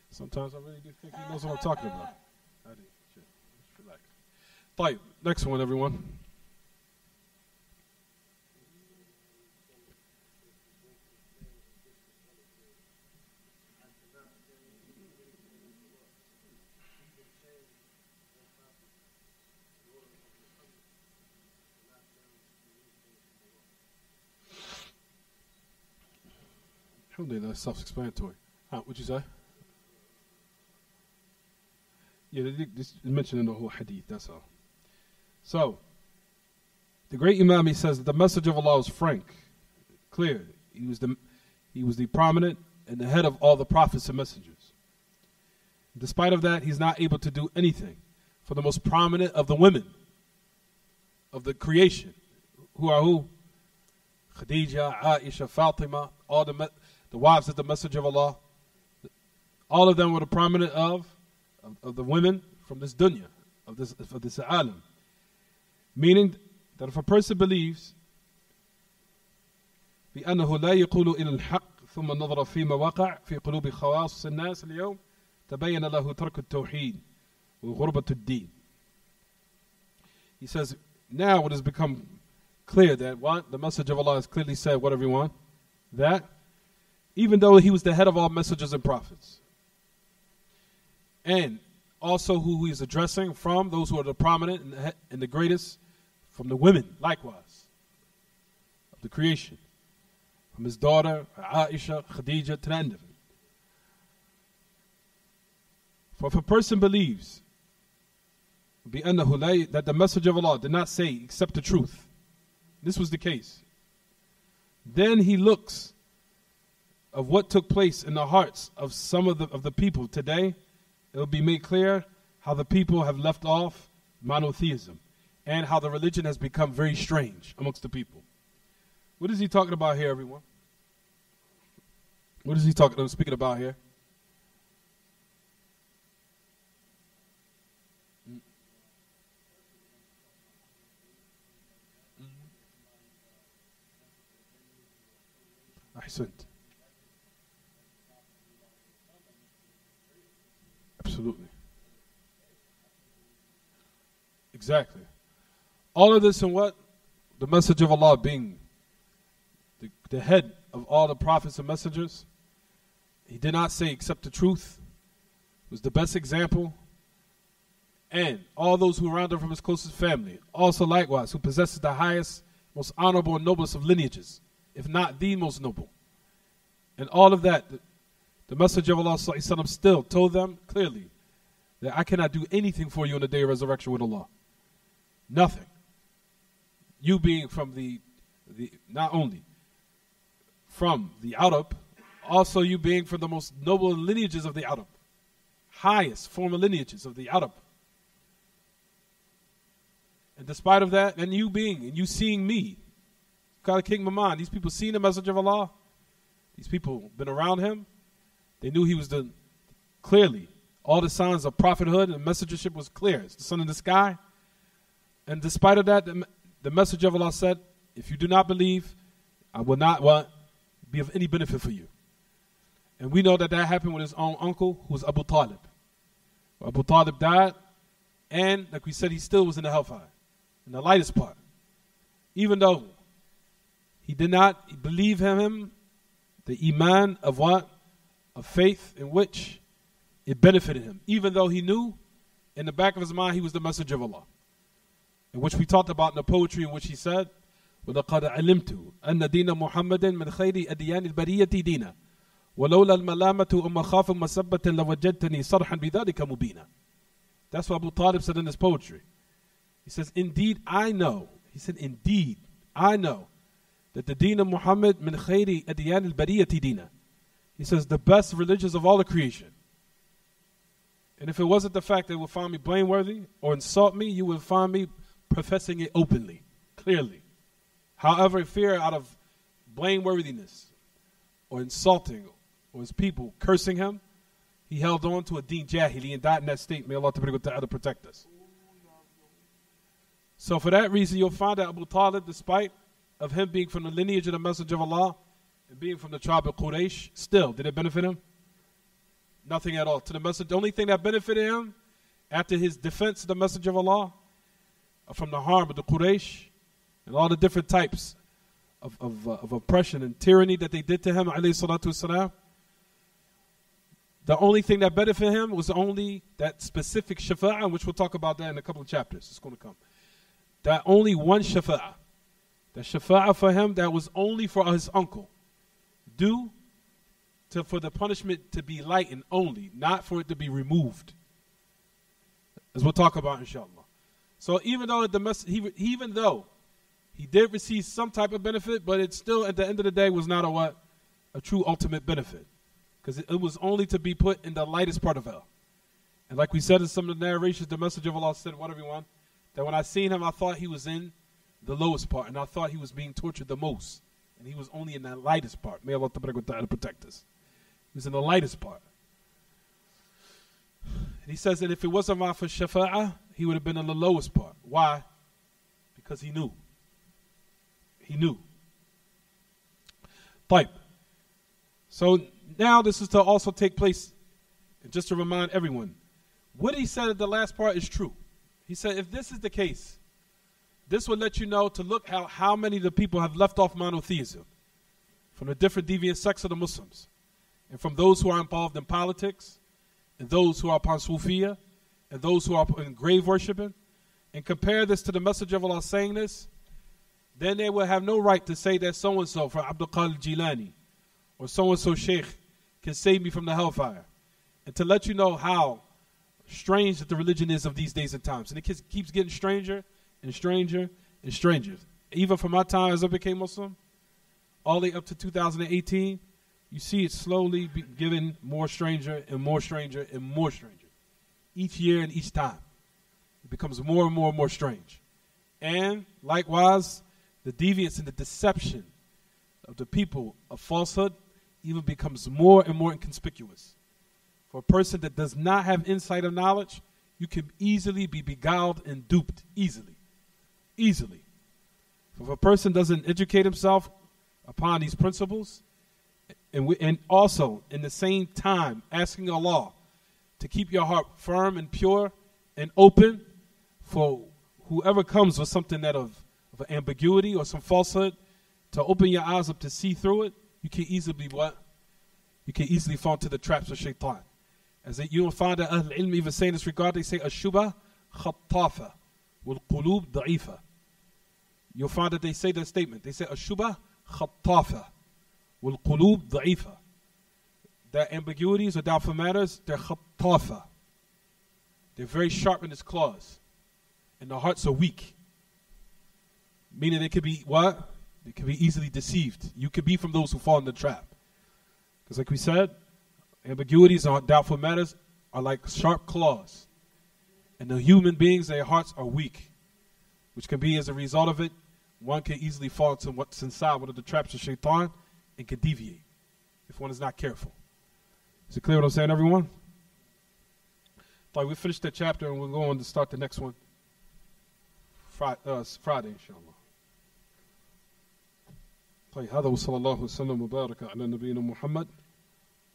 A: Sometimes I really do think he knows what I'm talking about. I do. Just relax. Right, next one, everyone. That's self-explanatory. What'd you say? Yeah, this is mentioned in the whole hadith, that's all. So, the great Imam, he says that the message of Allah was frank, clear. He was the prominent and the head of all the prophets and messengers. Despite of that, he's not able to do anything for the most prominent of the women of the creation. Who are who? Khadija, Aisha, Fatima, all the wives of the Messenger of Allah. All of them were the prominent of the women from this dunya, of this alam. Meaning that if a person believes بأنه لا يقول إلى الحق ثم نظر فيما وقع في قلوب خواص الناس اليوم تبين له ترك التوحيد وغربة الدين. He says, now it has become clear that what the message of Allah has clearly said, what everyone, that even though he was the head of all messengers and prophets, and also who he is addressing from, those who are the prominent and the greatest, from the women, likewise, of the creation, from his daughter, Aisha, Khadija, to the end of it. For if a person believes that the message of Allah did not say except the truth, this was the case, then he looks of what took place in the hearts of some of the people today. It will be made clear how the people have left off monotheism and how the religion has become very strange amongst the people. What is he talking about here, everyone? What is he speaking about here? Ahsant. Absolutely. Exactly. All of this and what? The message of Allah being the head of all the prophets and messengers. He did not say except the truth. It was the best example. And all those who around him from his closest family, also likewise, who possesses the highest, most honorable and noblest of lineages, if not the most noble. And all of that, the Messenger of Allah still told them clearly that I cannot do anything for you on the day of resurrection with Allah. Nothing. You being from the not only from the Arab, also you being from the most noble lineages of the Arab, highest former lineages of the Arab. And despite of that, and you seeing me, Kala King Maman, these people seen the Messenger of Allah, these people been around him, they knew he was clearly, all the signs of prophethood and messengership was clear. It's the sun in the sky. And despite of that, the Messenger of Allah said, if you do not believe, I will not be of any benefit for you. And we know that happened with his own uncle, who was Abu Talib. Abu Talib died, and like we said, he still was in the hellfire, in the lightest part. Even though he did not believe him, the iman of what? Of faith in which it benefited him. Even though he knew in the back of his mind he was the Messenger of Allah. In which we talked about in the poetry, in which he said, وَلَقَدْ عَلِمْتُ أَنَّ دِينَ مُحَمَّدٍ مِنْ خَيْرِ أَدْيَانِ الْبَرِيَّةِ دِينًا وَلَوْلَا الْمَلَامَةُ أَمَّ خَافٍ مَسَبَّةٍ لَوَجَّدْتَنِي صَرْحًا بِذَلِكَ مُبِينًا. That's what Abu Talib said in his poetry. He says, indeed I know. He said, indeed I know that the deen of Muhammad min khayri adyan al-bariyati dina. He says, the best religions of all the creation. And if it wasn't the fact that it would find me blameworthy or insult me, you would find me professing it openly, clearly. However, fear out of blameworthiness or insulting or his people cursing him, he held on to a deen jahili and died in that state. May Allah Ta'ala protect us. So for that reason, you'll find that Abu Talib, despite of him being from the lineage of the Messenger of Allah and being from the tribe of Quraysh, still, did it benefit him? Nothing at all. To the Messenger, the only thing that benefited him after his defense of the Messenger of Allah from the harm of the Quraysh and all the different types of oppression and tyranny that they did to him, alayhi salatu wasalam, the only thing that benefited him was only that specific shafa'ah, which we'll talk about that in a couple of chapters. It's going to come. That only one shafa'ah. The shafa'ah for him that was only for his uncle. For the punishment to be lightened only, not for it to be removed. As we'll talk about inshallah. So even though he did receive some type of benefit, but it still at the end of the day was not a true ultimate benefit. Because it was only to be put in the lightest part of hell. And like we said in some of the narrations, the Messenger of Allah said, what everyone, that when I seen him, I thought he was in the lowest part, and I thought he was being tortured the most. And he was only in that lightest part. May Allah protect us. He was in the lightest part. And he says that if it wasn't for shafa'ah, he would have been in the lowest part. Why? Because he knew. He knew. Type. So now this is to also take place, and just to remind everyone, what he said at the last part is true. He said, if this is the case, this will let you know to look how many of the people have left off monotheism from the different deviant sects of the Muslims, and from those who are involved in politics, and those who are upon Sufiya, and those who are in grave worshiping, and compare this to the Messenger of Allah saying this, then they will have no right to say that so-and-so for Abdul Qadir Jilani or so-and-so sheikh can save me from the hellfire. And to let you know how strange that the religion is of these days and times. And it keeps getting stranger and stranger and stranger. Even from my time as I became Muslim, all the way up to 2018, you see it slowly getting more stranger and more stranger and more stranger. Each year and each time. It becomes more and more and more strange. And likewise, the deviance and the deception of the people of falsehood even becomes more and more inconspicuous. For a person that does not have insight or knowledge, you can easily be beguiled and duped. Easily. Easily. If a person doesn't educate himself upon these principles, and also in the same time asking Allah to keep your heart firm and pure and open for whoever comes with something that of ambiguity or some falsehood, to open your eyes up to see through it, you can easily what? You can easily fall into the traps of shaitan. As you will find that Ahl Ilm even say in this regard, they say, Ash-shubha khattafa wal qulub da'ifa. You'll find that they say that statement. They say, Ash-shubha khattafa wal qulub da'ifa. Their ambiguities or doubtful matters, they're khattafa. They're very sharp in its claws. And the hearts are weak. Meaning they could be what? They can be easily deceived. You could be from those who fall in the trap. Because like we said, ambiguities or doubtful matters are like sharp claws. And the human beings, their hearts are weak. Which can be as a result of it, one can easily fall into what's inside one of the traps of shaitan and can deviate if one is not careful. Is it clear what I'm saying, everyone? Thought we finished that chapter and we'll go on to start the next one Friday, inshallah. طيب هذا وصلى الله وسلم وبارك على نبينا محمد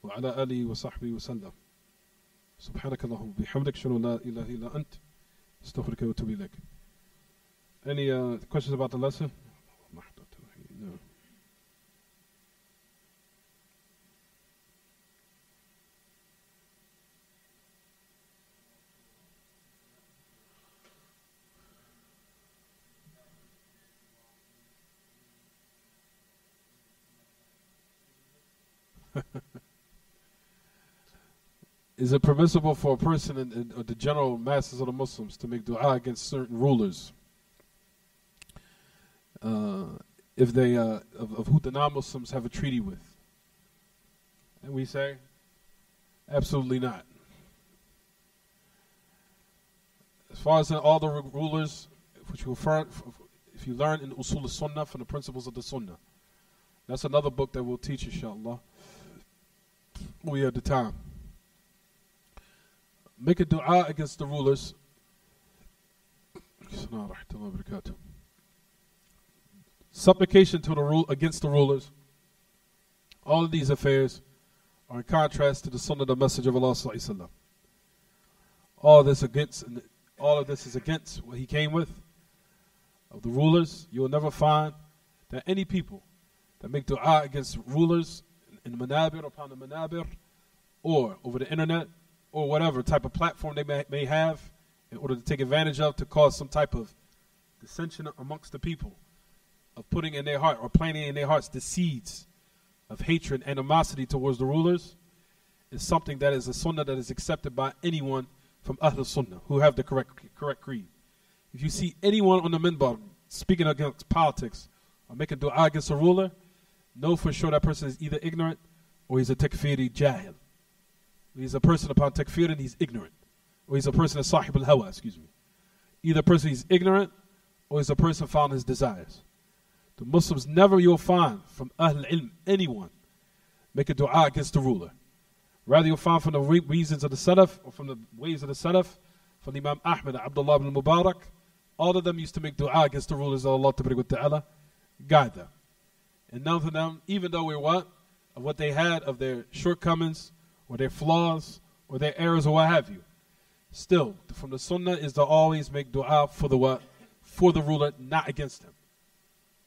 A: وعلى آله وصحبه وسلم. سبحانك اللهم وبحمدك أشهد أن لا إله إلا أنت أستغفرك وأتوب إليك. Any questions about the lesson? No. Is it permissible for a person in the general masses of the Muslims to make dua against certain rulers? If they, of who the non-Muslims have a treaty with? And we say, absolutely not. As far as all the rulers, which if you learn in Usul al-Sunnah from the principles of the Sunnah, that's another book that we'll teach, inshallah, we have the time. Make a dua against the rulers. Supplication to the against the rulers. All of these affairs are in contrast to the Sunnah of the Messenger of Allah sallallahu alaihi wasallam. All of this is against what he came with. Of the rulers, you will never find that any people that make dua against rulers in the manabir, upon the manabir, or over the internet, or whatever type of platform they may have in order to take advantage of to cause some type of dissension amongst the people, of putting in their heart or planting in their hearts the seeds of hatred and animosity towards the rulers, is something that is a sunnah that is accepted by anyone from Ahl Sunnah who have the correct creed. If you see anyone on the minbar speaking against politics or making dua against a ruler, know for sure that person is either ignorant or he's a takfiri jahil. He's a person upon takfir and he's ignorant. Or he's a person of sahib al-hawa, Either person he's ignorant or he's a person found his desires. The Muslims never you'll find from Ahl ilm anyone make a dua against the ruler. Rather you'll find from the reasons of the Salaf or from the ways of the Salaf, from Imam Ahmad, Abdullah ibn Mubarak, all of them used to make dua against the rulers of Allah Ta'ala, guide them. And none of them, even though we're of what they had of their shortcomings, or their flaws, or their errors, or what have you. Still, from the sunnah is to always make dua for the what? For the ruler, not against him.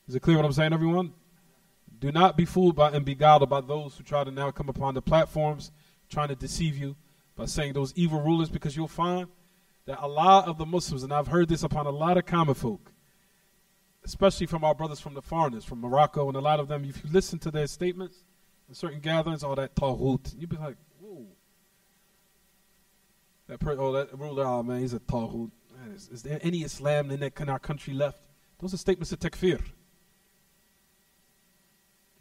A: Is it clear what I'm saying, everyone? Do not be fooled by and beguiled by those who try to now come upon the platforms, trying to deceive you by saying those evil rulers, because you'll find that a lot of the Muslims, and I've heard this upon a lot of common folk, especially from our brothers from the foreigners, from Morocco, and a lot of them, if you listen to their statements in certain gatherings, all that Tawheed, you'd be like, whoa. That ruler, oh man, he's a Tawheed. Is there any Islam in our country left? Those are statements of takfir.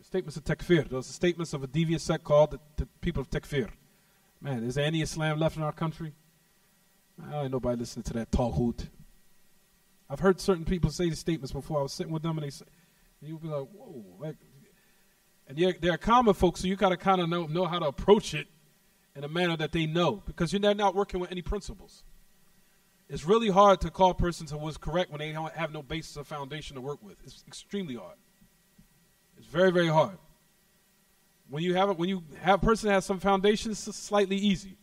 A: Statements of takfir. Those are statements of a devious sect called the people of takfir. Man, is there any Islam left in our country? Man, ain't nobody listening to that Tawheed. I've heard certain people say these statements before. I was sitting with them and they say, and you'll be like, whoa. Like, and they're common folks, so you got to kind of know how to approach it in a manner that they know, because they're not working with any principles. It's really hard to call persons who was correct when they don't have no basis or foundation to work with. It's extremely hard. It's very, very hard. When you have a person that has some foundation, it's slightly easy.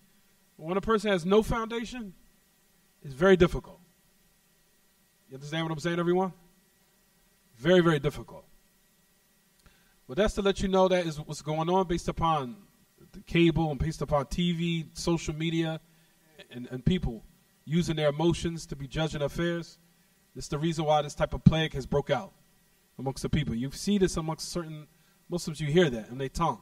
A: But when a person has no foundation, it's very difficult. You understand what I'm saying, everyone? Very, very difficult. But that's to let you know that is what's going on based upon the cable and based upon TV, social media, and people using their emotions to be judging affairs. This is the reason why this type of plague has broke out amongst the people. You see this amongst certain Muslims, you hear that in their tongue.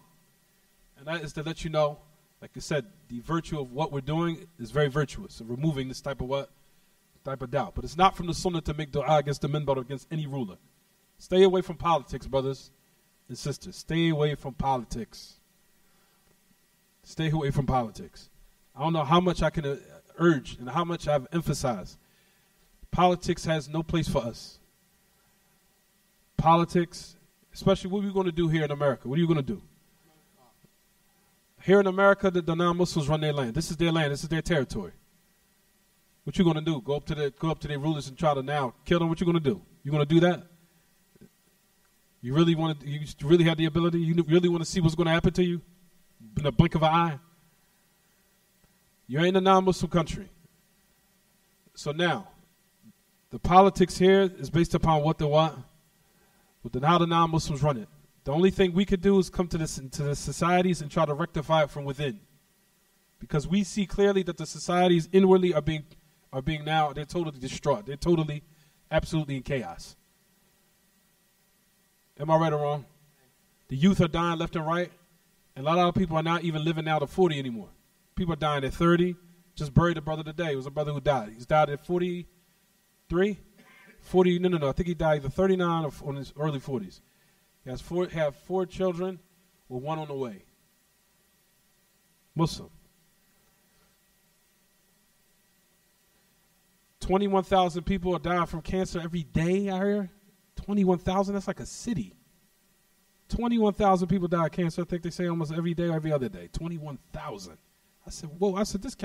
A: And that is to let you know, like I said, the virtue of what we're doing is very virtuous, of removing this type of doubt. But it's not from the sunnah to make dua against the minbar or against any ruler. Stay away from politics, brothers and sisters. Stay away from politics. Stay away from politics. I don't know how much I can urge and how much I've emphasized. Politics has no place for us. Politics, especially what are we going to do here in America? What are you going to do? Here in America, the non-Muslims run their land. This is their land. This is their territory. What you going to do? Go up to their rulers and try to now kill them? What you going to do? You going to do that? You really had the ability? You really want to see what's going to happen to you in a blink of an eye? You're in a non-Muslim country. So now, the politics here is based upon how the non-Muslims run it. The only thing we could do is come to the societies and try to rectify it from within. Because we see clearly that the societies inwardly are being now, they're totally distraught. They're totally, absolutely in chaos. Am I right or wrong? The youth are dying left and right. And a lot of people are not even living now to 40 anymore. People are dying at 30. Just buried a brother today. It was a brother who died. He's died at 43? 40, no. I think he died either 39 or in his early 40s. He has four children with one on the way. Muslim. 21,000 people are dying from cancer every day, I hear. 21,000, that's like a city. 21,000 people die of cancer, I think they say almost every day or every other day. 21,000. I said, whoa, I said, this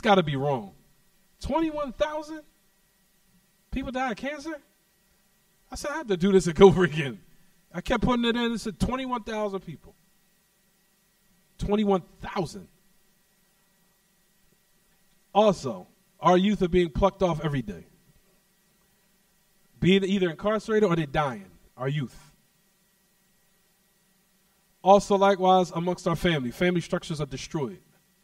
A: got to be wrong. 21,000 people die of cancer? I said, I have to do this over again. I kept putting it in and said 21,000 people. 21,000. Also, our youth are being plucked off every day. Being either incarcerated or they're dying. Our youth. Also, likewise, amongst our family structures are destroyed.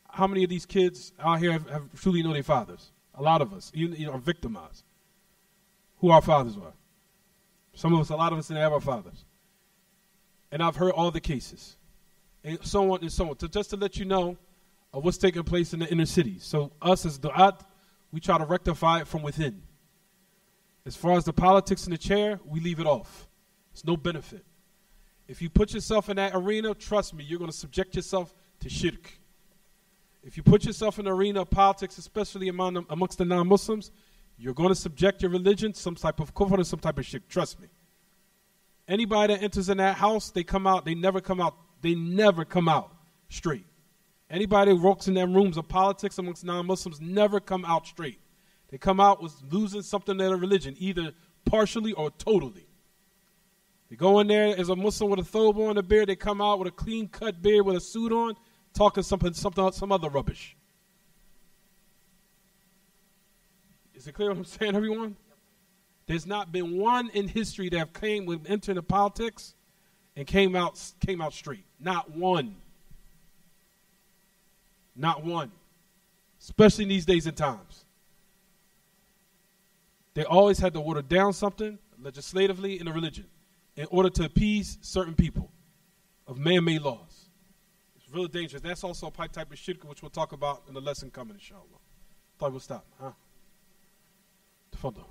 A: How many of these kids out here have truly know their fathers? A lot of us are victimized. Who our fathers were. Some of us, a lot of us didn't have our fathers. And I've heard all the cases. And so on and so on. Just to let you know of what's taking place in the inner cities. So us as du'at, we try to rectify it from within. As far as the politics in the chair, we leave it off. It's no benefit. If you put yourself in that arena, trust me, you're going to subject yourself to shirk. If you put yourself in the arena of politics, especially amongst the non-Muslims, you're going to subject your religion to some type of kufr or some type of shirk. Trust me. Anybody that enters in that house, they never come out straight. Anybody who walks in them rooms of politics amongst non-Muslims never come out straight. They come out with losing something to their religion, either partially or totally. They go in there as a Muslim with a thobe on, a beard. They come out with a clean-cut beard with a suit on, talking some other rubbish. Is it clear what I'm saying, everyone? There's not been one in history that entered into politics and came out straight. Not one. Not one. Especially in these days and times. They always had to water down something legislatively in a religion in order to appease certain people of man-made laws. It's really dangerous. That's also a type of shirk which we'll talk about in the lesson coming, inshallah. Thought we'll stop. Tafadhal.